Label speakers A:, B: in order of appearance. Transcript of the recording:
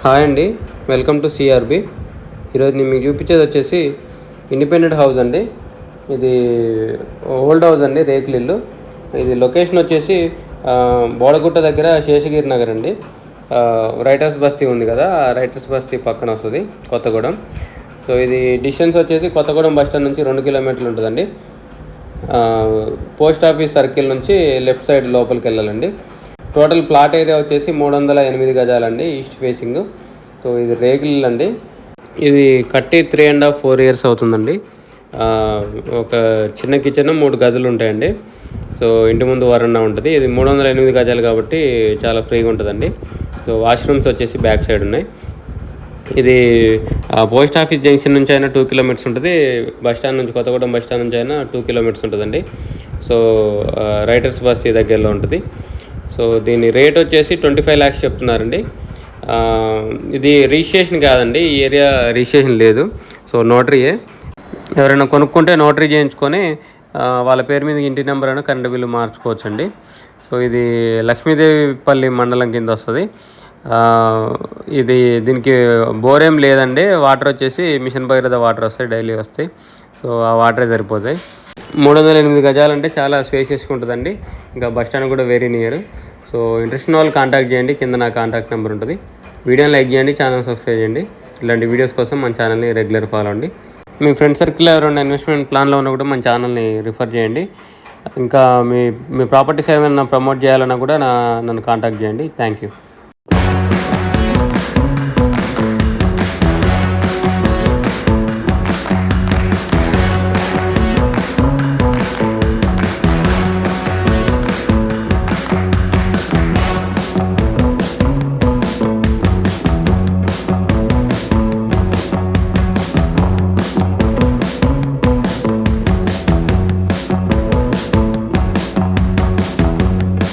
A: Hi అండి, welcome to CRB. ఈరోజు నేను మీకు చూపించేది వచ్చేసి ఇండిపెండెంట్ హౌస్ అండి. ఇది ఓల్డ్ హౌస్ అండి, రేకుల ఇల్లు. ఇది లొకేషన్ వచ్చేసి బోడగుట్ట దగ్గర శేషగిరి నగర్ అండి. రైటర్స్ బస్తీ ఉంది కదా, ఆ రైటర్స్ బస్తీ పక్కన వస్తుంది కొత్తగూడెం. సో ఇది డిస్టెన్స్ వచ్చేసి కొత్తగూడెం బస్ స్టాండ్ నుంచి 2 కిలోమీటర్లు ఉంటుందండి. పోస్ట్ ఆఫీస్ సర్కిల్ నుంచి లెఫ్ట్ సైడ్ లోపలికి వెళ్ళాలండి. టోటల్ ప్లాట్ ఏరియా వచ్చేసి 308 గజాలండి, ఈస్ట్ ఫేసింగ్. సో ఇది రేకులు అండి. ఇది కట్టి 3.5-4 ఇయర్స్ అవుతుందండి. ఒక చిన్న కిచెన్, 3 గదులు ఉంటాయండి. సో ఇంటి ముందు వరండా ఉంటుంది. ఇది 308 గజాలు కాబట్టి చాలా ఫ్రీగా ఉంటుందండి. సో వాష్రూమ్స్ వచ్చేసి బ్యాక్ సైడ్ ఉన్నాయి. ఇది పోస్ట్ ఆఫీస్ జంక్షన్ నుంచి అయినా 2 కిలోమీటర్స్ ఉంటుంది. బస్ స్టాండ్ నుంచి, కొత్తగూడెం బస్ స్టాండ్ నుంచి అయినా 2 కిలోమీటర్స్ ఉంటుందండి. సో రైటర్స్ బస్ దగ్గరలో ఉంటుంది. సో దీని రేట్ వచ్చేసి 25 lakhs చెప్తున్నారండి. ఇది రిజిస్ట్రేషన్ కాదండి, ఈ ఏరియా రిజిస్ట్రేషన్ లేదు. సో నోటరీయే. ఎవరైనా కొనుక్కుంటే నోటరీ చేయించుకొని వాళ్ళ పేరు మీద ఇంటి నెంబర్ అయినా కరెంట్ బిల్లు మార్చుకోవచ్చండి. సో ఇది లక్ష్మీదేవిపల్లి మండలం కింద వస్తుంది. ఇది దీనికి బోర్ ఏం లేదండి. వాటర్ వచ్చేసి మిషన్ భగీరథ వాటర్ వస్తాయి, డైలీ వస్తాయి. సో ఆ వాటరే సరిపోతాయి. 308 గజాలంటే చాలా స్పేషియస్గా ఉంటుందండి. ఇంకా బస్ స్టాండ్ కూడా వెరీ నియర్. సో ఇంట్రెస్ట్ ఉన్న వాళ్ళు కాంటాక్ట్ చేయండి, కింద నా కాంటాక్ట్ నెంబర్ ఉంటుంది. వీడియోని లైక్ చేయండి, ఛానల్ సబ్స్క్రైబ్ చేయండి. ఇలాంటి వీడియోస్ కోసం మన ఛానల్ని రెగ్యులర్ ఫాలో అండి. మీ ఫ్రెండ్ సర్కిల్ ఎవరైనా ఇన్వెస్ట్మెంట్ ప్లాన్లో ఉన్నా కూడా మన ఛానల్ని రిఫర్ చేయండి. ఇంకా మీ ప్రాపర్టీస్ ఏమైనా ప్రమోట్ చేయాలన్నా కూడా నన్ను కాంటాక్ట్ చేయండి. Thank you.